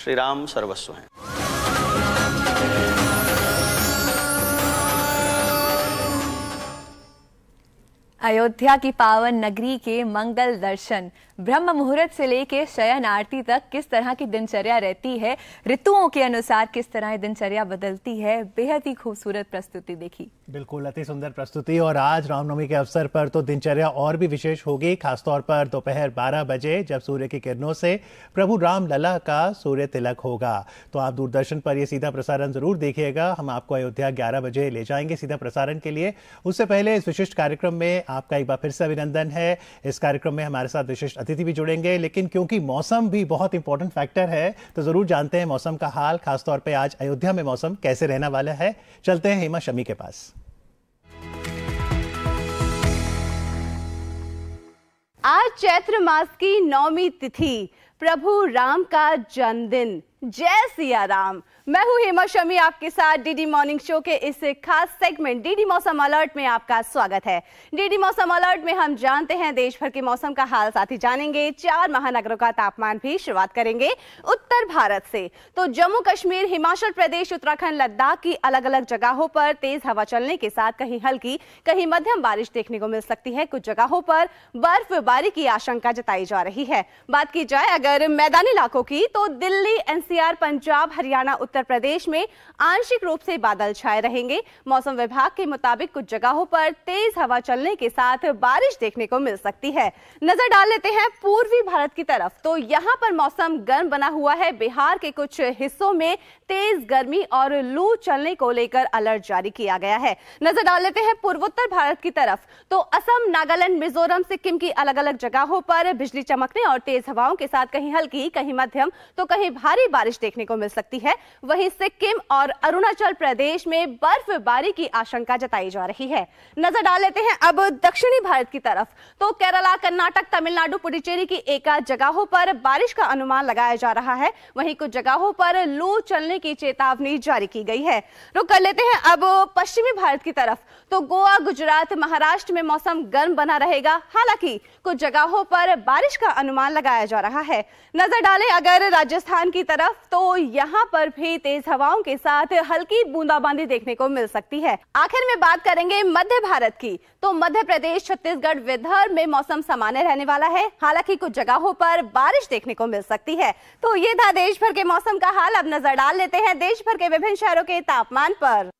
श्री राम सर्वस्व हैं। अयोध्या की पावन नगरी के मंगल दर्शन, ब्रह्म मुहूर्त से लेके शयन आरती तक किस तरह की दिनचर्या रहती है, ऋतुओं के अनुसार किस तरह दिनचर्या बदलती है, बेहद ही खूबसूरत प्रस्तुति देखी। बिल्कुल, अति सुंदर प्रस्तुति। और आज रामनवमी के अवसर पर तो दिनचर्या और भी विशेष होगी, खासतौर पर दोपहर 12 बजे जब सूर्य की किरणों से प्रभु राम लला का सूर्य तिलक होगा। तो आप दूरदर्शन पर ये सीधा प्रसारण जरूर देखिएगा। हम आपको अयोध्या 11 बजे ले जाएंगे सीधा प्रसारण के लिए। उससे पहले इस विशिष्ट कार्यक्रम में आपका एक बार फिर से अभिनंदन है। इस कार्यक्रम में हमारे साथ विशिष्ट अतिथि भी जुड़ेंगे, लेकिन क्योंकि मौसम भी बहुत इंपॉर्टेंट फैक्टर है तो जरूर जानते हैं मौसम का हाल, खासतौर पे आज अयोध्या में मौसम कैसे रहने वाला है। चलते हैं हेमा शमी के पास। आज चैत्र मास की 9वीं तिथि, प्रभु राम का जन्मदिन। जय सिया राम। मैं हूं हेमा शमी, आपके साथ डीडी मॉर्निंग शो के इस खास सेगमेंट डीडी मौसम अलर्ट में आपका स्वागत है। डीडी मौसम अलर्ट में हम जानते हैं देश भर के मौसम का हाल, साथ ही जानेंगे 4 महानगरों का तापमान भी। शुरुआत करेंगे उत्तर भारत से। तो जम्मू कश्मीर, हिमाचल प्रदेश, उत्तराखंड, लद्दाख की अलग अलग जगहों पर तेज हवा चलने के साथ कहीं हल्की कहीं मध्यम बारिश देखने को मिल सकती है। कुछ जगहों पर बर्फबारी की आशंका जताई जा रही है। बात की जाए अगर मैदानी इलाकों की, तो दिल्ली, एनसीआर, पंजाब, हरियाणा, उत्तर प्रदेश में आंशिक रूप से बादल छाए रहेंगे। मौसम विभाग के मुताबिक कुछ जगहों पर तेज हवा चलने के साथ बारिश देखने को मिल सकती है। नजर डाल लेते हैं पूर्वी भारत की तरफ। तो यहां पर मौसम गर्म बना हुआ है। बिहार के कुछ हिस्सों में तेज गर्मी और लू चलने को लेकर अलर्ट जारी किया गया है। नजर डाल लेते हैं पूर्वोत्तर भारत की तरफ। तो असम, नागालैंड, मिजोरम, सिक्किम की अलग अलग जगहों पर बिजली चमकने और तेज हवाओं के साथ कहीं हल्की कहीं मध्यम तो कहीं भारी बारिश देखने को मिल सकती है। वहीं सिक्किम और अरुणाचल प्रदेश में बर्फबारी की आशंका जताई जा रही है। नजर डाल लेते हैं अब दक्षिणी भारत की तरफ। तो केरला, कर्नाटक, तमिलनाडु, पुडुचेरी की एकाध जगहों पर बारिश का अनुमान लगाया जा रहा है। वहीं कुछ जगहों पर लू चलने की चेतावनी जारी की गई है। रुक कर लेते हैं अब पश्चिमी भारत की तरफ। तो गोवा, गुजरात, महाराष्ट्र में मौसम गर्म बना रहेगा। हालांकि कुछ जगहों पर बारिश का अनुमान लगाया जा रहा है। नजर डालें अगर राजस्थान की तरफ, तो यहां पर भी तेज हवाओं के साथ हल्की बूंदाबांदी देखने को मिल सकती है। आखिर में बात करेंगे मध्य भारत की। तो मध्य प्रदेश, छत्तीसगढ़, विदर्भ में मौसम सामान्य रहने वाला है। हालांकि कुछ जगहों पर बारिश देखने को मिल सकती है। तो ये था देश भर के मौसम का हाल। अब नजर डाल लेते हैं देश भर के विभिन्न शहरों के तापमान पर।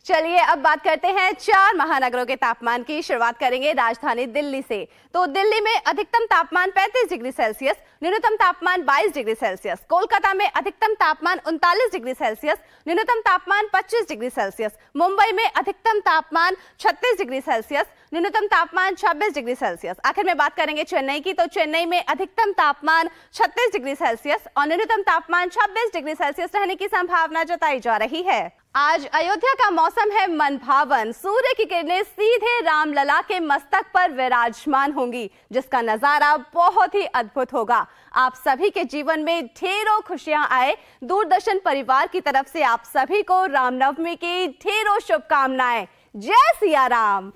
चलिए अब बात करते हैं 4 महानगरों के तापमान की। शुरुआत करेंगे राजधानी दिल्ली से। तो दिल्ली में अधिकतम तापमान 35 डिग्री सेल्सियस, न्यूनतम तापमान 22 डिग्री सेल्सियस। कोलकाता में अधिकतम तापमान 39 डिग्री सेल्सियस, न्यूनतम तापमान 25 डिग्री सेल्सियस। मुंबई में अधिकतम तापमान 36 डिग्री सेल्सियस, न्यूनतम तापमान 26 डिग्री सेल्सियस। आखिर में बात करेंगे चेन्नई की। तो चेन्नई में अधिकतम तापमान 36 डिग्री सेल्सियस और न्यूनतम तापमान 26 डिग्री सेल्सियस रहने की संभावना जताई जा रही है। आज अयोध्या का मौसम है मनभावन। सूर्य की किरणें सीधे रामलला के मस्तक पर विराजमान होंगी, जिसका नजारा बहुत ही अद्भुत होगा। आप सभी के जीवन में ढेरों खुशियां आए। दूरदर्शन परिवार की तरफ से आप सभी को रामनवमी की ढेरों शुभकामनाएं। जय सिया राम।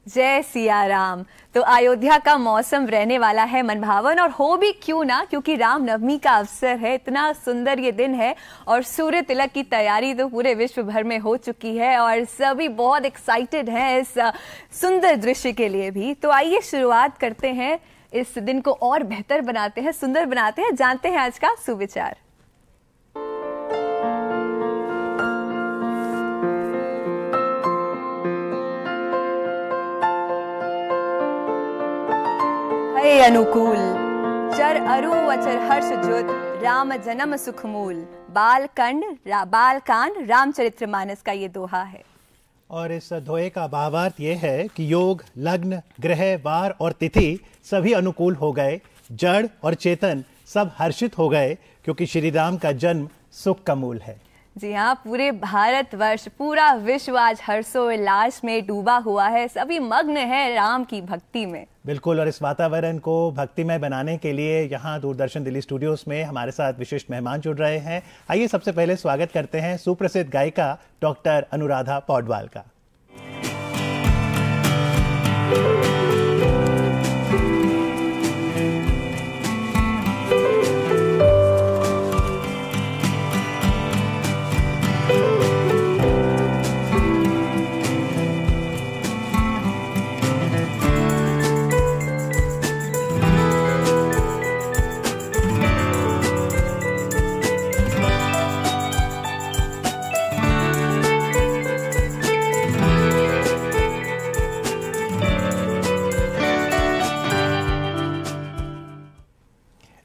जय सिया राम। तो अयोध्या का मौसम रहने वाला है मनभावन, और हो भी क्यों ना, क्योंकि रामनवमी का अवसर है। इतना सुंदर ये दिन है और सूर्य तिलक की तैयारी तो पूरे विश्व भर में हो चुकी है और सभी बहुत एक्साइटेड हैं इस सुंदर दृश्य के लिए भी। तो आइए शुरुआत करते हैं, इस दिन को और बेहतर बनाते हैं, सुंदर बनाते हैं। जानते हैं आज का सुविचार। अनुकूल चर अरु वचर हर्ष जुत राम जन्म सुखमूल बालकांड रामचरितमानस का ये दोहा है। और इस दोहे का भावार्थ ये है कि योग, लग्न, ग्रह, वार और तिथि सभी अनुकूल हो गए, जड़ और चेतन सब हर्षित हो गए, क्योंकि श्री राम का जन्म सुख का मूल है। जी हाँ, पूरे भारतवर्ष, पूरा विश्व आज हर्षोल्लास में डूबा हुआ है। सभी मग्न है राम की भक्ति में। बिल्कुल, और इस वातावरण को भक्तिमय बनाने के लिए यहाँ दूरदर्शन दिल्ली स्टूडियोज में हमारे साथ विशिष्ट मेहमान जुड़ रहे हैं। आइए सबसे पहले स्वागत करते हैं सुप्रसिद्ध गायिका डॉक्टर अनुराधा पौडवाल का।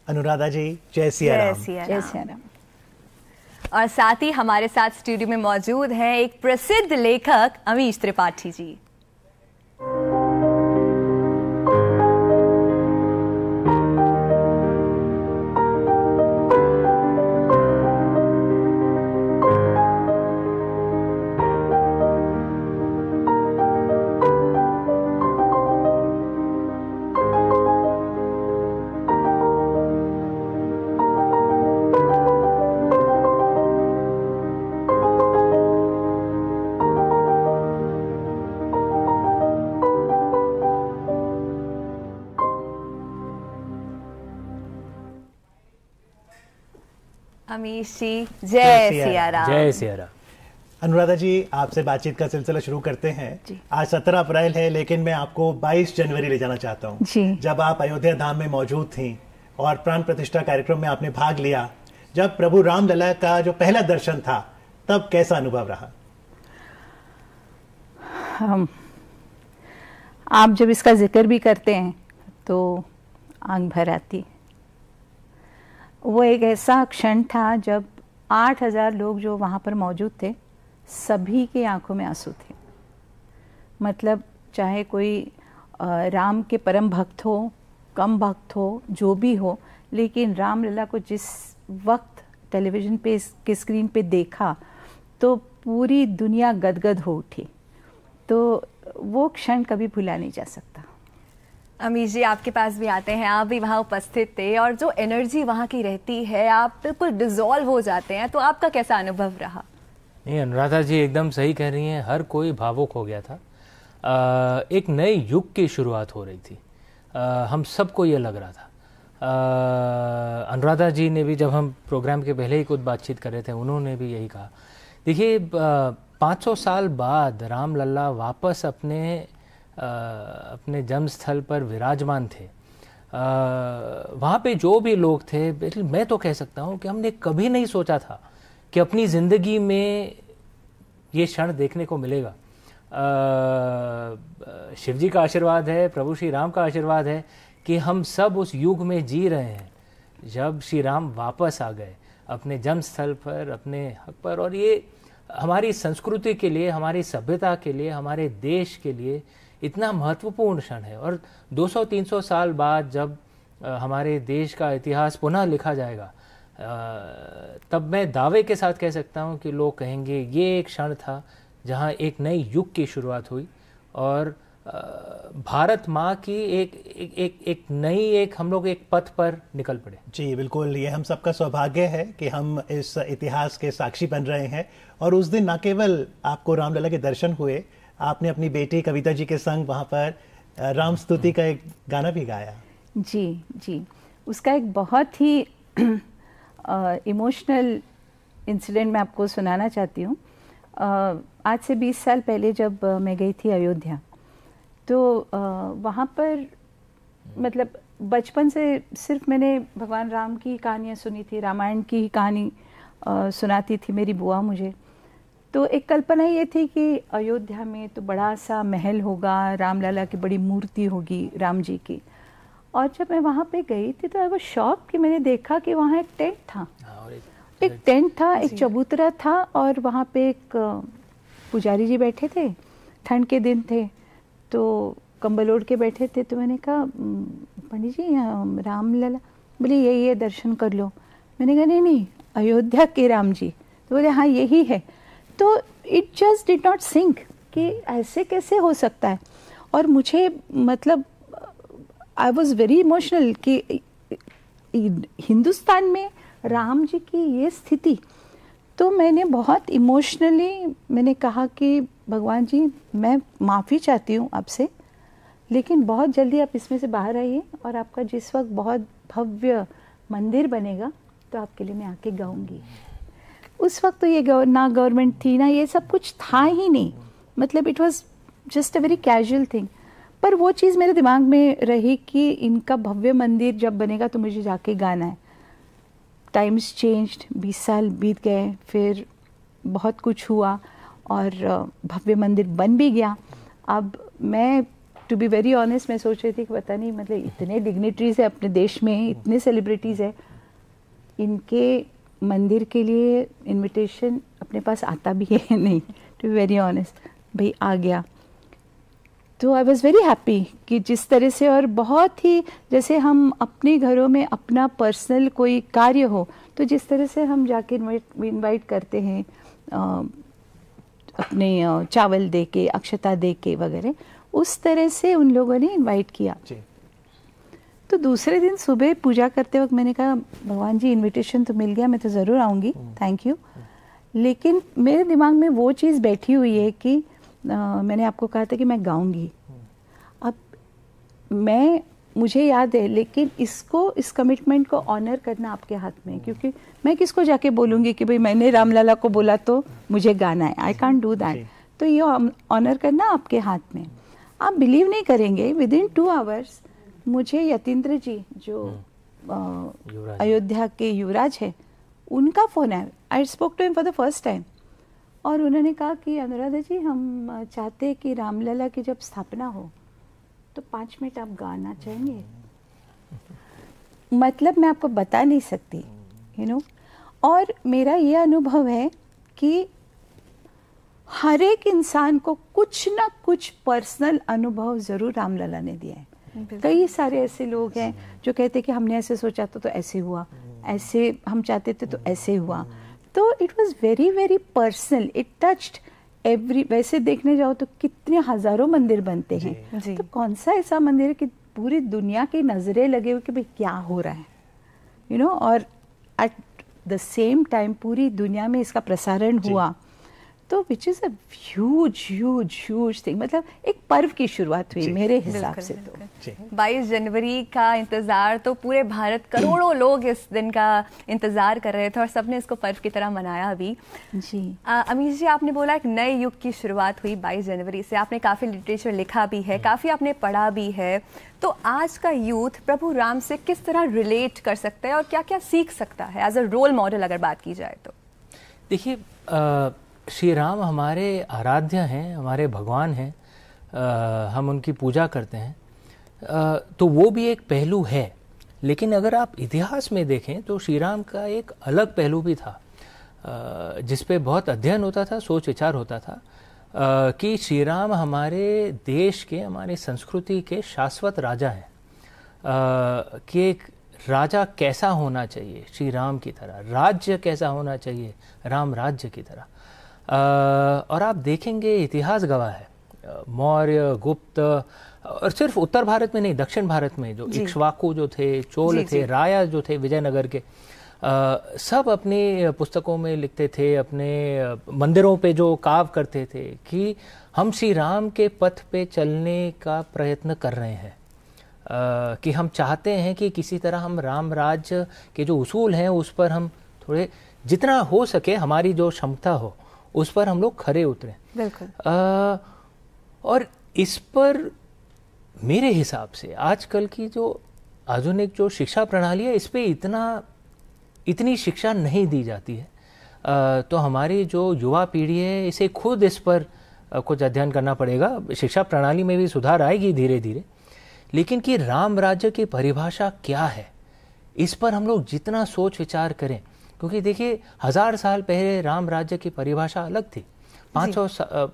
अनुराधा जी, जय सिया राम। जय सिया राम। और साथ ही हमारे साथ स्टूडियो में मौजूद हैं एक प्रसिद्ध लेखक अमीश त्रिपाठी जी। अमीश जी, जय सिया राम। जय सिया राम। अनुराधा जी, आपसे बातचीत का सिलसिला शुरू करते हैं। आज 17 अप्रैल है, लेकिन मैं आपको 22 जनवरी ले जाना चाहता हूँ, जब आप अयोध्या धाम में मौजूद थी और प्राण प्रतिष्ठा कार्यक्रम में आपने भाग लिया। जब प्रभु रामलला का जो पहला दर्शन था, तब कैसा अनुभव रहा? आप जब इसका जिक्र भी करते हैं तो आंख भर आती। वो एक ऐसा क्षण था जब 8000 लोग जो वहाँ पर मौजूद थे, सभी की आंखों में आंसू थे। मतलब चाहे कोई राम के परम भक्त हो, कम भक्त हो, जो भी हो, लेकिन रामलला को जिस वक्त टेलीविज़न पे के स्क्रीन पे देखा तो पूरी दुनिया गदगद हो उठी। तो वो क्षण कभी भुला नहीं जा सकता। अमीश जी, आपके पास भी आते हैं, आप भी वहाँ उपस्थित थे और जो एनर्जी वहाँ की रहती है, आप बिल्कुल डिसॉल्व हो जाते हैं। तो आपका कैसा अनुभव रहा? नहीं, अनुराधा जी एकदम सही कह रही हैं। हर कोई भावुक हो गया था। एक नए युग की शुरुआत हो रही थी। हम सबको ये लग रहा था। अनुराधा जी ने भी, जब हम प्रोग्राम के पहले ही कुछ बातचीत कर रहे थे, उन्होंने भी यही कहा। देखिए, 500 साल बाद रामलला वापस अपने जन्म स्थल पर विराजमान थे। वहाँ पे जो भी लोग थे, मैं तो कह सकता हूँ कि हमने कभी नहीं सोचा था कि अपनी ज़िंदगी में ये क्षण देखने को मिलेगा। शिव जी का आशीर्वाद है, प्रभु श्री राम का आशीर्वाद है कि हम सब उस युग में जी रहे हैं जब श्री राम वापस आ गए अपने जन्म स्थल पर, अपने हक पर। और ये हमारी संस्कृति के लिए, हमारी सभ्यता के लिए, हमारे देश के लिए इतना महत्वपूर्ण क्षण है। और 200-300 साल बाद जब हमारे देश का इतिहास पुनः लिखा जाएगा, तब मैं दावे के साथ कह सकता हूँ कि लोग कहेंगे ये एक क्षण था जहाँ एक नई युग की शुरुआत हुई और भारत माँ की एक नई हम लोग एक पथ पर निकल पड़े। जी बिल्कुल, ये हम सबका सौभाग्य है कि हम इस इतिहास के साक्षी बन रहे हैं। और उस दिन न केवल आपको रामलला के दर्शन हुए, आपने अपनी बेटी कविता जी के संग वहाँ पर राम स्तुति का एक गाना भी गाया। जी जी, उसका एक बहुत ही इमोशनल इंसिडेंट मैं आपको सुनाना चाहती हूँ। आज से 20 साल पहले जब मैं गई थी अयोध्या, तो वहाँ पर मतलब बचपन से सिर्फ मैंने भगवान राम की कहानियाँ सुनी थी, रामायण की कहानी सुनाती थी मेरी बुआ मुझे। तो एक कल्पना ये थी कि अयोध्या में तो बड़ा सा महल होगा, रामलला की बड़ी मूर्ति होगी राम जी की। और जब मैं वहाँ पे गई थी तो आई वाज शॉक कि मैंने देखा कि वहाँ एक टेंट था, एक टेंट था, एक चबूतरा था, और वहाँ पे एक पुजारी जी बैठे थे, ठंड के दिन थे तो कंबल ओढ़ के बैठे थे। तो मैंने कहा पंडित जी रामलला, बोले ये दर्शन कर लो। मैंने कहा नहीं अयोध्या के राम जी। तो बोले हाँ यही है। तो it just did not think कि ऐसे कैसे हो सकता है। और मुझे मतलब आई वॉज वेरी इमोशनल कि हिंदुस्तान में राम जी की ये स्थिति। तो मैंने बहुत इमोशनली मैंने कहा कि भगवान जी मैं माफ़ी चाहती हूँ आपसे, लेकिन बहुत जल्दी आप इसमें से बाहर आइए और आपका जिस वक्त बहुत भव्य मंदिर बनेगा तो आपके लिए मैं आके गाऊंगी। उस वक्त तो ये ना गवर्नमेंट थी ना ये सब कुछ था ही नहीं, मतलब it was just a very casual thing. पर वो चीज़ मेरे दिमाग में रही कि इनका भव्य मंदिर जब बनेगा तो मुझे जाके गाना है। टाइम्स चेंज्ड, 20 साल बीत गए, फिर बहुत कुछ हुआ और भव्य मंदिर बन भी गया। अब मैं टू बी वेरी ऑनेस्ट मैं सोच रही थी कि पता नहीं मतलब इतने डिग्निटरीज है अपने देश में, इतने सेलिब्रिटीज़ है, इनके मंदिर के लिए इनविटेशन अपने पास आता भी है नहीं। टू बी वेरी ऑनेस्ट भाई आ गया। तो आई वॉज़ वेरी हैप्पी कि जिस तरह से, और बहुत ही जैसे हम अपने घरों में अपना पर्सनल कोई कार्य हो तो जिस तरह से हम जाके इनवाइट करते हैं अपने चावल दे के, अक्षता दे के वगैरह, उस तरह से उन लोगों ने इनवाइट किया। तो दूसरे दिन सुबह पूजा करते वक्त मैंने कहा भगवान जी इनविटेशन तो मिल गया, मैं तो ज़रूर आऊँगी, थैंक यू। लेकिन मेरे दिमाग में वो चीज़ बैठी हुई है कि मैंने आपको कहा था कि मैं गाऊंगी। अब मुझे याद है, लेकिन इस कमिटमेंट को ऑनर करना आपके हाथ में है, क्योंकि मैं किसको जाके बोलूँगी कि भाई मैंने रामलला को बोला तो मुझे गाना है, आई कांट डू दैट। तो ये ऑनर करना आपके हाथ में। आप बिलीव नहीं करेंगे, विद इन 2 आवर्स मुझे यतीन्द्र जी जो अयोध्या के युवराज है उनका फ़ोन आया। I spoke to him for the first time और उन्होंने कहा कि अनुराधा जी हम चाहते हैं कि रामलला की जब स्थापना हो तो 5 मिनट आप गाना चाहेंगे। मतलब मैं आपको बता नहीं सकती, यू नो। और मेरा ये अनुभव है कि हर एक इंसान को कुछ ना कुछ पर्सनल अनुभव ज़रूर रामलला ने दिया है। कई सारे ऐसे लोग हैं जो कहते हैं कि हमने ऐसे सोचा तो ऐसे हुआ, ऐसे हम चाहते थे तो ऐसे हुआ। तो it was very very personal, it touched every. वैसे देखने जाओ तो कितने हजारों मंदिर बनते हैं, तो कौन सा ऐसा मंदिर है कि पूरी दुनिया की नजरें लगे हुए कि भाई क्या हो रहा है, यू नो। और एट द सेम टाइम पूरी दुनिया में इसका प्रसारण हुआ, तो which is a huge huge huge thing. मतलब एक पर्व की शुरुआत हुई मेरे हिसाब से। तो 22 जनवरी का इंतज़ार तो पूरे भारत, करोड़ों लोग इस दिन का इंतज़ार कर रहे थे और सबने इसको पर्व की तरह मनाया भी। जी अमीश जी, आपने बोला एक नए युग की शुरुआत हुई 22 जनवरी से। आपने काफ़ी लिटरेचर लिखा भी है, काफ़ी आपने पढ़ा भी है। तो आज का यूथ प्रभु राम से किस तरह रिलेट कर सकता है और क्या क्या सीख सकता है एज अ रोल मॉडल अगर बात की जाए तो? देखिए, श्री राम हमारे आराध्य हैं, हमारे भगवान हैं, हम उनकी पूजा करते हैं, तो वो भी एक पहलू है। लेकिन अगर आप इतिहास में देखें तो श्री राम का एक अलग पहलू भी था, जिस पे बहुत अध्ययन होता था, सोच विचार होता था, कि श्री राम हमारे देश के, हमारी संस्कृति के शाश्वत राजा हैं, कि एक राजा कैसा होना चाहिए श्री राम की तरह, राज्य कैसा होना चाहिए राम राज्य की तरह। और आप देखेंगे इतिहास गवाह है, मौर्य, गुप्त, और सिर्फ उत्तर भारत में नहीं, दक्षिण भारत में जो इक्ष्वाकु जो थे, चोल थे, राया जो थे विजयनगर के, सब अपनी पुस्तकों में लिखते थे, अपने मंदिरों पे जो काव करते थे कि हम श्री राम के पथ पे चलने का प्रयत्न कर रहे हैं, कि हम चाहते हैं कि किसी तरह हम राम राज्य के जो उसूल हैं उस पर हम थोड़े जितना हो सके हमारी जो क्षमता हो उस पर हम लोग खरे उतरें। बिल्कुल। और इस पर मेरे हिसाब से आजकल की जो आधुनिक जो शिक्षा प्रणाली है इस पे इतनी शिक्षा नहीं दी जाती है। तो हमारी जो युवा पीढ़ी है इसे खुद इस पर कुछ अध्ययन करना पड़ेगा। शिक्षा प्रणाली में भी सुधार आएगी धीरे धीरे, लेकिन कि राम राज्य की परिभाषा क्या है इस पर हम लोग जितना सोच विचार करें, क्योंकि देखिए 1000 साल पहले राम राज्य की परिभाषा अलग थी, 500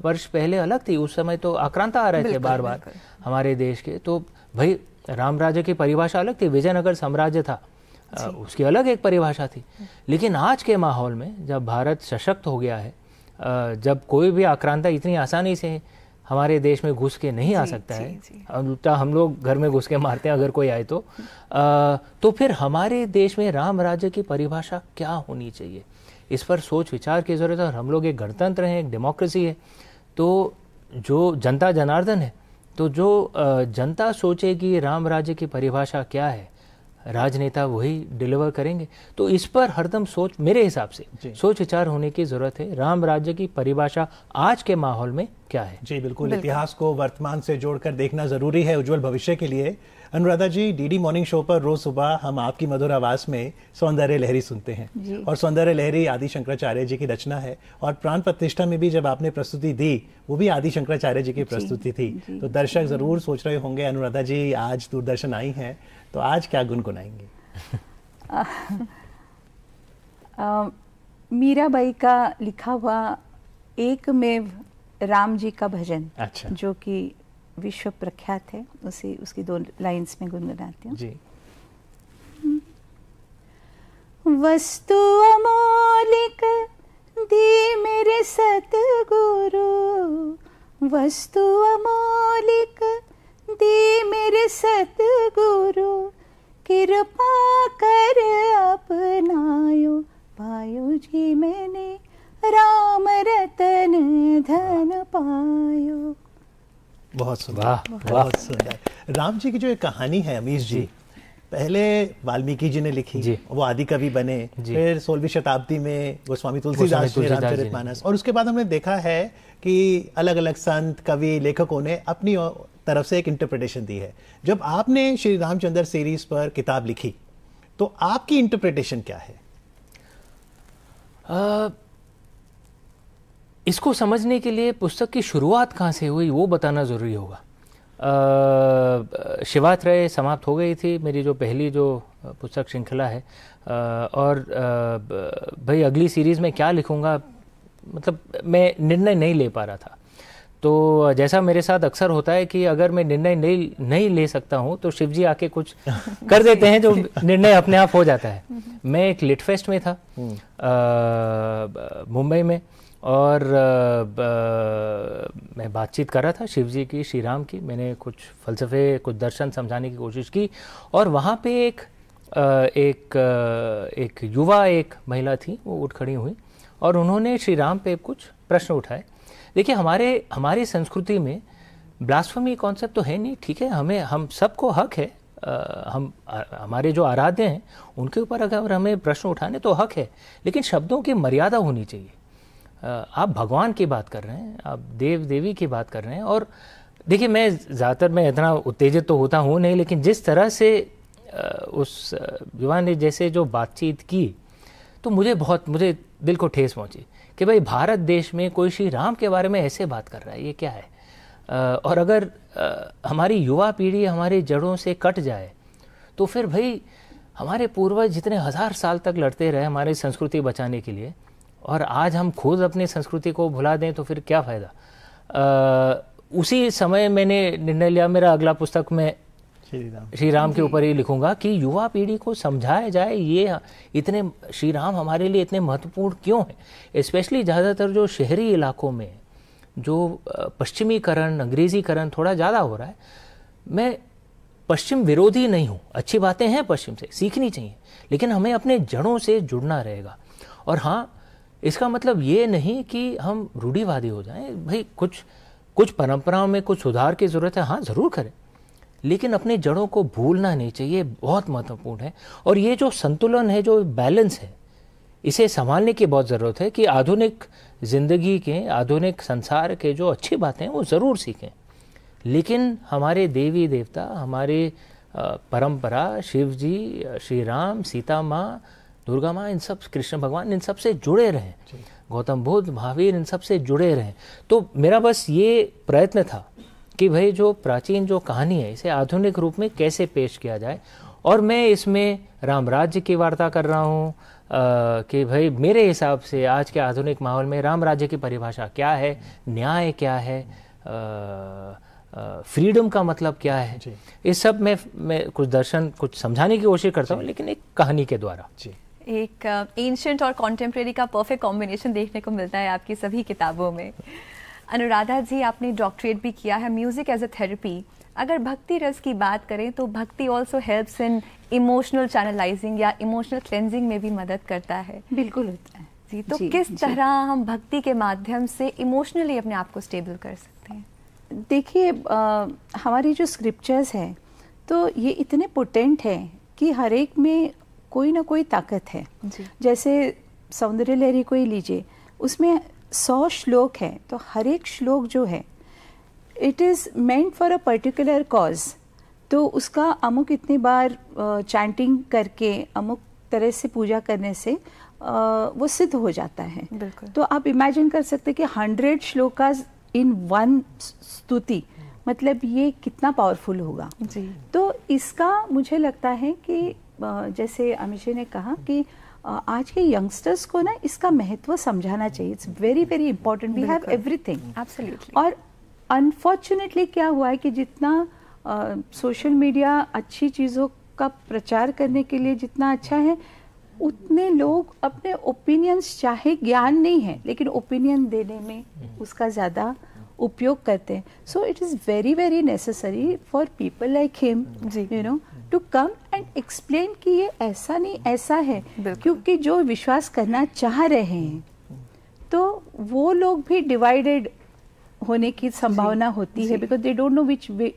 वर्ष पहले अलग थी। उस समय तो आक्रांता आ रहे थे बार बार हमारे देश के, तो भाई राम राज्य की परिभाषा अलग थी। विजयनगर साम्राज्य था, उसकी अलग एक परिभाषा थी। लेकिन आज के माहौल में जब भारत सशक्त हो गया है, जब कोई भी आक्रांता इतनी आसानी से हमारे देश में घुस के नहीं आ सकता है, उल्टा हम लोग घर में घुस के मारते हैं अगर कोई आए तो फिर हमारे देश में राम राज्य की परिभाषा क्या होनी चाहिए, इस पर सोच विचार की जरूरत है। और हम लोग एक गणतंत्र हैं, एक डेमोक्रेसी है, तो जो जनता जनार्दन है, तो जो जनता सोचेगी राम राज्य की परिभाषा क्या है, राजनेता वही डिलीवर करेंगे। तो इस पर हरदम सोच, मेरे हिसाब से सोच विचार होने की जरूरत है। राम राज्य की परिभाषा आज के माहौल में क्या है? जी बिल्कुल, इतिहास को वर्तमान से जोड़कर देखना जरूरी है उज्जवल भविष्य के लिए। अनुराधा जी, डीडी मॉर्निंग शो पर रोज सुबह हम आपकी मधुर आवाज में सौंदर्य लहरी सुनते हैं, और सौंदर्य लहरी आदि शंकराचार्य जी की रचना है, और प्राण प्रतिष्ठा में भी जब आपने प्रस्तुति दी वो भी आदि शंकराचार्य जी की प्रस्तुति थी। तो दर्शक जरूर सोच रहे होंगे अनुराधा जी आज दूरदर्शन आई हैं तो आज क्या गुनगुनाएंगे? मीराबाई का लिखा हुआ एकमेव राम जी का भजन, अच्छा, जो कि विश्व प्रख्यात है, उसकी 2 लाइंस में गुनगुनाती हूँ। जी। वस्तु अमौलिक दी मेरे सतगुरु, वस्तु अमौलिक दी मेरे सतगुरु, कृपा कर अपनायो पायो जी मैंने राम रतन धन पायो। बहुत सुंदर, बहुत सुंदर। राम जी की जो एक कहानी है अमीश जी, पहले वाल्मीकि जी ने लिखी, वो आदि कवि बने, फिर 16वीं शताब्दी में गोस्वामी तुलसीदास ने रामचरितमानस, और उसके बाद हमने देखा है कि अलग अलग संत, कवि, लेखकों ने अपनी तरफ से एक इंटरप्रिटेशन दी है। जब आपने श्री रामचंद्र सीरीज पर किताब लिखी तो आपकी इंटरप्रिटेशन क्या है? इसको समझने के लिए पुस्तक की शुरुआत कहाँ से हुई वो बताना ज़रूरी होगा। शिवात्रय समाप्त हो गई थी मेरी जो पहली जो पुस्तक श्रृंखला है, और भाई अगली सीरीज़ में क्या लिखूँगा, मतलब मैं निर्णय नहीं ले पा रहा था। तो जैसा मेरे साथ अक्सर होता है कि अगर मैं निर्णय नहीं ले सकता हूँ तो शिव जी आके कुछ कर देते हैं जो निर्णय अपने आप हो जाता है। मैं एक लिट फेस्ट में था मुंबई में, और मैं बातचीत कर रहा था शिव जी की, श्री राम की। मैंने कुछ फलसफे, कुछ दर्शन समझाने की कोशिश की, और वहाँ पे एक युवा एक महिला थी, वो उठ खड़ी हुई और उन्होंने श्री राम पे कुछ प्रश्न उठाए। देखिए हमारी संस्कृति में ब्लास्फेमी कॉन्सेप्ट तो है नहीं, ठीक है, हम सबको हक है, हमारे जो आराध्य हैं उनके ऊपर अगर हमें प्रश्न उठाने तो हक है, लेकिन शब्दों की मर्यादा होनी चाहिए। आप भगवान की बात कर रहे हैं, आप देव देवी की बात कर रहे हैं, और देखिए मैं ज़्यादातर मैं इतना उत्तेजित तो होता हूँ नहीं, लेकिन जिस तरह से उस युवा ने जैसे जो बातचीत की तो मुझे दिल को ठेस पहुँची कि भाई भारत देश में कोई श्री राम के बारे में ऐसे बात कर रहा है, ये क्या है। और अगर हमारी युवा पीढ़ी हमारी जड़ों से कट जाए तो फिर भाई हमारे पूर्वज जितने 1000 साल तक लड़ते रहे हमारी संस्कृति बचाने के लिए, और आज हम खुद अपनी संस्कृति को भुला दें तो फिर क्या फ़ायदा। उसी समय मैंने निर्णय लिया, मेरा अगला पुस्तक में श्री राम के ऊपर ही लिखूंगा कि युवा पीढ़ी को समझाया जाए ये इतने श्री राम हमारे लिए इतने महत्वपूर्ण क्यों है। स्पेशली ज़्यादातर जो शहरी इलाकों में जो पश्चिमीकरण, अंग्रेजीकरण थोड़ा ज़्यादा हो रहा है, मैं पश्चिम विरोधी नहीं हूँ, अच्छी बातें हैं पश्चिम से, सीखनी चाहिए, लेकिन हमें अपने जड़ों से जुड़ना रहेगा। और हाँ, इसका मतलब ये नहीं कि हम रूढ़िवादी हो जाएं। भाई कुछ परंपराओं में कुछ सुधार की ज़रूरत है, हाँ ज़रूर करें, लेकिन अपने जड़ों को भूलना नहीं चाहिए, बहुत महत्वपूर्ण है। और ये जो संतुलन है, जो बैलेंस है, इसे संभालने की बहुत ज़रूरत है कि आधुनिक ज़िंदगी के, आधुनिक संसार के जो अच्छी बातें हैं वो ज़रूर सीखें, लेकिन हमारे देवी देवता, हमारे परंपरा, शिव जी, श्री राम, सीता माँ, दुर्गा माँ, इन सब, कृष्ण भगवान, इन सब से जुड़े रहें, गौतम बुद्ध, महावीर, इन सब से जुड़े रहें। तो मेरा बस ये प्रयत्न था कि भाई जो प्राचीन जो कहानी है इसे आधुनिक रूप में कैसे पेश किया जाए। और मैं इसमें राम राज्य की वार्ता कर रहा हूँ कि भाई मेरे हिसाब से आज के आधुनिक माहौल में राम राज्य की परिभाषा क्या है, न्याय क्या है, फ्रीडम का मतलब क्या है, इस सब में मैं कुछ दर्शन, कुछ समझाने की कोशिश करता हूँ, लेकिन एक कहानी के द्वारा। एक एंशिएंट और कॉन्टेम्प्रेरी का परफेक्ट कॉम्बिनेशन देखने को मिलता है आपकी सभी किताबों में। अनुराधा जी, आपने डॉक्टरेट भी किया है म्यूजिक एज ए थेरेपी। अगर भक्ति रस की बात करें तो भक्ति also helps in emotional channelising या इमोशनल क्लेंजिंग में भी मदद करता है। बिल्कुल होता है जी। तो किस तरह हम भक्ति के माध्यम से इमोशनली अपने आप को स्टेबल कर सकते हैं? देखिए, हमारी जो स्क्रिप्चर्स हैं तो ये इतने पोटेंट हैं कि हर एक में कोई ना कोई ताकत है। जैसे सौंदर्य लहरी को ही लीजिए, उसमें 100 श्लोक हैं, तो हर एक श्लोक जो है it is meant for a particular cause. तो उसका अमुक इतनी बार चैंटिंग करके, अमुक तरह से पूजा करने से वो सिद्ध हो जाता है। तो आप इमेजिन कर सकते हैं कि 100 श्लोकास इन वन स्तुति, मतलब ये कितना पावरफुल होगा जी। तो इसका मुझे लगता है कि जैसे अमित जी ने कहा कि आज के यंगस्टर्स को ना इसका महत्व समझाना चाहिए। It's very very important, we have everything absolutely. और अनफॉर्चुनेटली क्या हुआ है कि जितना सोशल मीडिया अच्छी चीज़ों का प्रचार करने के लिए जितना अच्छा है, उतने लोग अपने ओपिनियंस, चाहे ज्ञान नहीं है लेकिन ओपिनियन देने में उसका ज़्यादा उपयोग करते हैं। So it is very very necessary for people like him, you know, to come and explain कि ये ऐसा नहीं ऐसा है, क्योंकि जो विश्वास करना चाह रहे हैं तो वो लोग भी डिवाइडेड होने की संभावना होती है, because they don't know which way,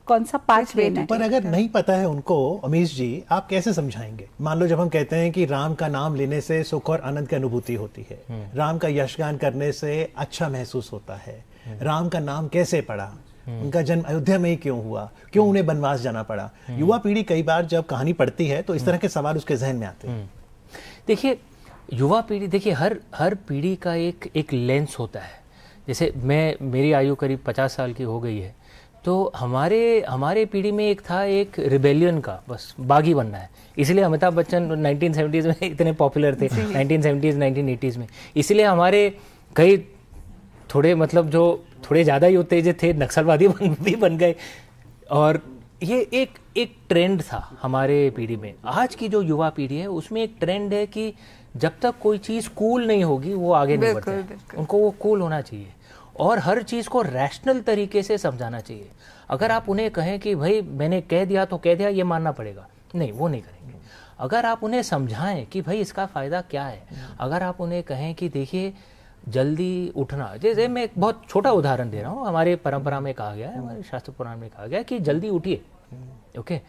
कौन सा पाथ लेना है। पर अगर नहीं पता है उनको, अमीश जी, आप कैसे समझाएंगे? मान लो जब हम कहते हैं कि राम का नाम लेने से सुख और आनंद की अनुभूति होती है, राम का यशगान करने से अच्छा महसूस होता है, राम का नाम कैसे पड़ा, उनका जन्म अयोध्या में ही क्यों हुआ, क्यों उन्हें वनवास जाना पड़ा? युवा पीढ़ी कई बार जब कहानी पढ़ती है तो इस तरह के सवाल उसके जहन में आते हैं। देखिए, युवा पीढ़ी, देखिए हर पीढ़ी का एक लेंस होता है। जैसे मेरी आयु करीब 50 साल की हो गई है, तो हमारे पीढ़ी में एक रिबेलियन का, बस बागी बनना है। इसलिए अमिताभ बच्चन 1970s में इतने पॉपुलर थे, 1970s 1980s में। इसलिए हमारे कई थोड़े, मतलब जो थोड़े ज़्यादा ही उत्तेजित थे, नक्सलवादी भी बन गए। और ये एक ट्रेंड था हमारे पीढ़ी में। आज की जो युवा पीढ़ी है उसमें एक ट्रेंड है कि जब तक कोई चीज़ कूल नहीं होगी वो आगे नहीं बढ़ते। उनको वो कूल होना चाहिए और हर चीज़ को रैशनल तरीके से समझाना चाहिए। अगर आप उन्हें कहें कि भाई मैंने कह दिया तो कह दिया, ये मानना पड़ेगा, नहीं, वो नहीं करेंगे। अगर आप उन्हें समझाएं कि भाई इसका फ़ायदा क्या है, अगर आप उन्हें कहें कि देखिए जल्दी उठना, जैसे मैं एक बहुत छोटा उदाहरण दे रहा हूँ, हमारे परंपरा में कहा गया है, हमारे शास्त्र पुराण में कहा गया है कि जल्दी उठिए, ओके,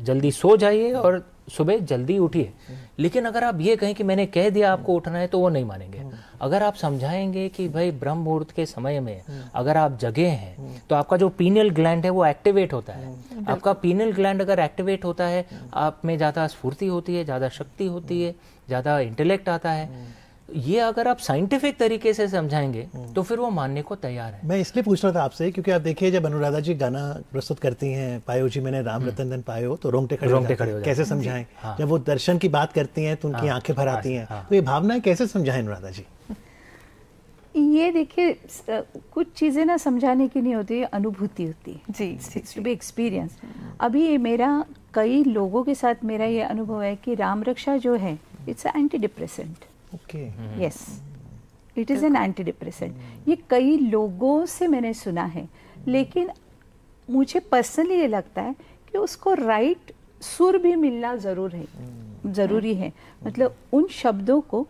जल्दी सो जाइए और सुबह जल्दी उठिए। लेकिन अगर आप ये कहें कि मैंने कह दिया आपको उठना है, तो वो नहीं मानेंगे। अगर आप समझाएंगे कि भाई ब्रह्म मुहूर्त के समय में अगर आप जगे हैं तो आपका जो पीनियल ग्लैंड है वो एक्टिवेट होता है। आपका पीनियल ग्लैंड अगर एक्टिवेट होता है, आप में ज़्यादा स्फूर्ति होती है, ज़्यादा शक्ति होती है, ज़्यादा इंटेलेक्ट आता है। ये अगर आप साइंटिफिक तरीके से समझाएंगे तो फिर वो मानने को तैयार है। मैं इसलिए पूछ रहा था आपसे क्योंकि आप देखिए, जब अनुराधा जी गाना प्रस्तुत करती हैं, पायो जी मैंने राम रतन धन पायो, तो रोंगटे खड़े हो जाते हैं। कैसे समझाएं? हाँ। जब वो दर्शन की बात करती हैं तो उनकी आंखें भर आती हैं। तो ये भावनाएं कैसे समझाएं अनुराधा जी? ये देखिए, कुछ चीजें ना समझाने की नहीं होती, अनुभूति होती है जी, टू बी एक्सपीरियंस। अभी ये मेरा कई लोगों के साथ मेरा ये अनुभव है कि राम रक्षा जो है, it's anti depressant. Okay, yes, it is an anti depressant. ये कई लोगों से मैंने सुना है, लेकिन मुझे पर्सनली ये लगता है कि उसको राइट सुर भी मिलना ज़रूरी है। मतलब उन शब्दों को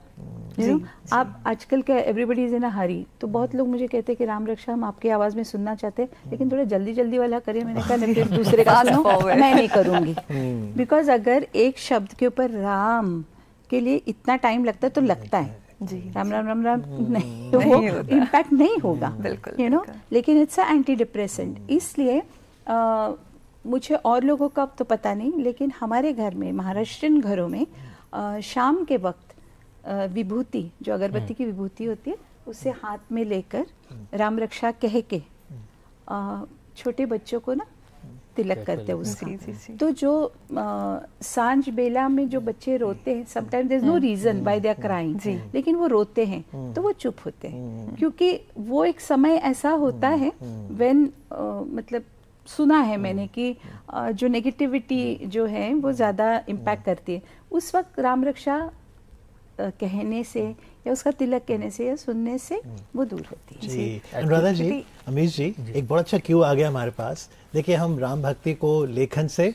आप आजकल क्या एवरीबडी इज इन अ हरी, तो बहुत लोग मुझे कहते हैं कि राम रक्षा हम आपकी आवाज़ में सुनना चाहते हैं, लेकिन थोड़ा जल्दी जल्दी वाला करिए। मैंने कहा नहीं, फिर दूसरे का सुनो, मैं नहीं करूँगी। बिकॉज अगर एक शब्द के ऊपर राम के लिए इतना टाइम लगता है तो लगता है जी, राम राम राम राम नहीं, तो वो इम्पैक्ट नहीं होगा, बिल्कुल, यू नो। लेकिन इट्स अ एंटी डिप्रेसेंट, इसलिए मुझे और लोगों का तो पता नहीं, लेकिन हमारे घर में, महाराष्ट्रियन घरों में शाम के वक्त विभूति, जो अगरबत्ती की विभूति होती है, उसे हाथ में लेकर राम रक्षा कह के छोटे बच्चों को ना तिलक करते हैं उसका। तो जो सांझ बेला में जो बच्चे रोते हैं, sometime there is no reason why they are crying, लेकिन वो रोते हैं तो वो चुप होते हैं, क्योंकि वो एक समय ऐसा होता है व्हेन मतलब सुना है मैंने कि जो नेगेटिविटी जो है वो ज़्यादा इम्पैक्ट करती है। उस वक्त राम रक्षा कहने से या उसका तिलक कहने से या सुनने से वो दूर होती है। जी अनुराधा जी, अमीश जी, एक बहुत अच्छा क्यू आ गया हमारे पास। देखिए, हम राम भक्ति को लेखन से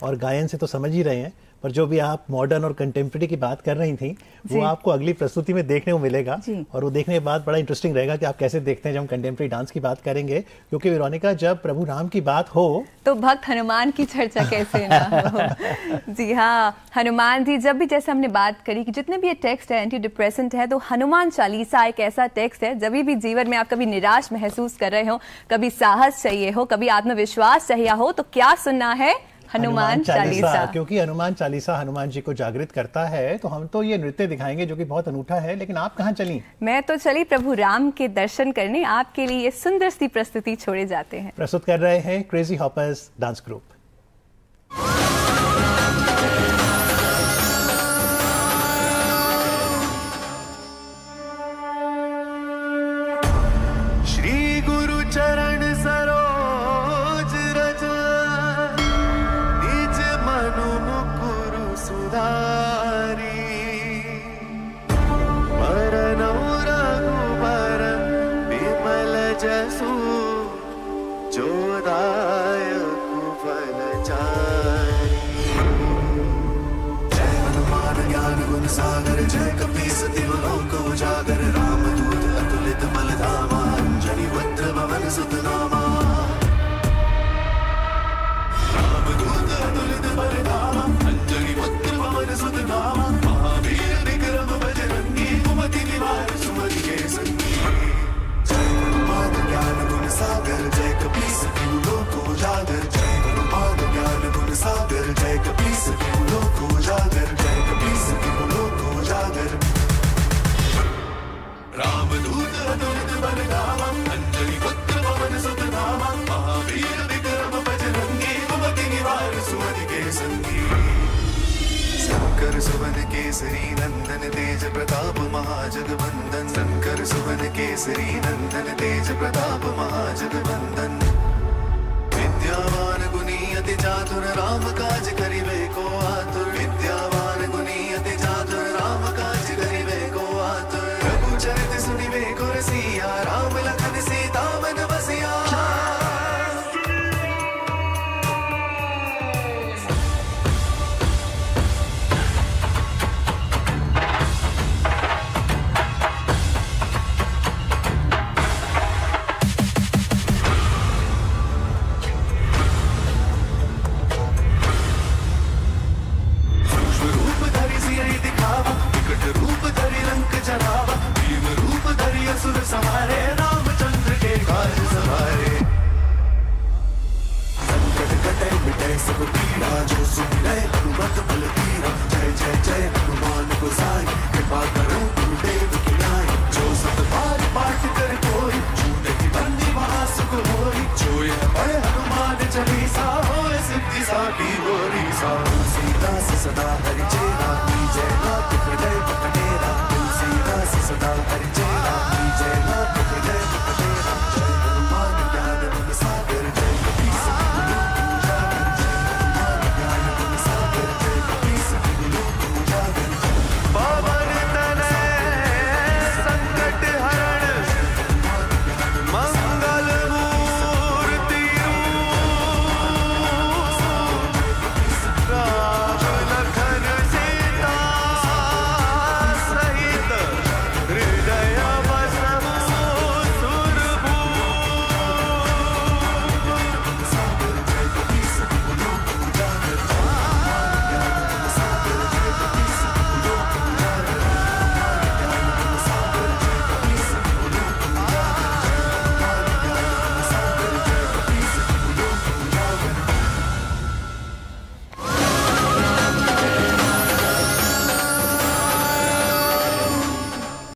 और गायन से तो समझ ही रहे हैं, पर जो भी आप मॉडर्न और कंटेम्प्रेरी की बात कर रही थी वो आपको अगली प्रस्तुति में देखने को मिलेगा, और वो देखने के बाद बड़ा इंटरेस्टिंग रहेगा कि आप कैसे देखते हैं जब हम कंटेम्प्रेरी डांस की बात करेंगे। क्योंकि वेरोनिका, जब प्रभु राम की बात हो तो भक्त हनुमान की चर्चा कैसे ना हो। जी हाँ, हनुमान जी, जब भी जैसे हमने बात करी कि जितने भी ये टेक्स्ट है एंटी डिप्रेसेंट है, तो हनुमान चालीसा एक ऐसा टेक्स्ट है, जब भी जीवन में आप कभी निराश महसूस कर रहे हो, कभी साहस चाहिए हो, कभी आत्मविश्वास चाहिए हो, तो क्या सुनना है? हनुमान चालीसा। क्योंकि हनुमान चालीसा हनुमान जी को जागृत करता है। तो हम तो ये नृत्य दिखाएंगे जो कि बहुत अनूठा है, लेकिन आप कहाँ चली? मैं तो चली प्रभु राम के दर्शन करने। आपके लिए ये सुंदर सी प्रस्तुति छोड़े जाते हैं। प्रस्तुत कर रहे हैं crazy hoppers dance group. Shri गुरु चरण सरोज रज, निज मनु मुकुरु सुधारी, वरनौ रघुबर विमल जसु, जो दायक फलचारी। जय हनुमान ज्ञान गुण सागर, जय कपीस तिहु लोक उजागर, रामदूत अतुलित बल धामा, अंजनी पुत्र पवन सुत नामा। रामदूत अतुलित बल धामा, अंजनी पुत्र पवन सुत नामा, महावीर विक्रम बजरंगी, कुमति निवार सुमति के संगी। जय हनुमान ज्ञान गुण सागर, जय कपीस तिहु लोक उजागर, जय हनुमान ज्ञान गुण सागर, जय कपीस तिहु लोक उजागर, जय कपीस तिहु लोक उजागर। रामदूत अतुलित बल धामा, अंजनी पुत्र पवन सुत नामा, महावीर विक्रम बजरंगी, कुमति निवार सुमति के संगी। शंकर सुवन केसरी नंदन, तेज प्रताप महाजगवंदन, शंकर सुवन केसरी नंदन, तेज प्रताप महाजगवंदन। विद्यावान गुणी अति चातुर, राम काज करिबे को आतुर, विद्यावान गुणी अति चातुर, राम काज करिबे को आतुर। प्रभु चरित सुनिबे को रसिया, राम लखन सीता मन बसिया। सवारे रामचंद्र के काज सवारे, संकट कटे मिटे सब पीड़ा, जो सुन गए हनुमत बल बीरा। जय जय जय हनुमान गोसाई, कृपा करो गुरुदेव की नाई। जो सत बार पाठ कर कोई, छूटे की बंदी महासुख होई। जो यह पढ़े हनुमान चालीसा, होए सिद्धि साकी गोरी सा। सीता से सदा हरि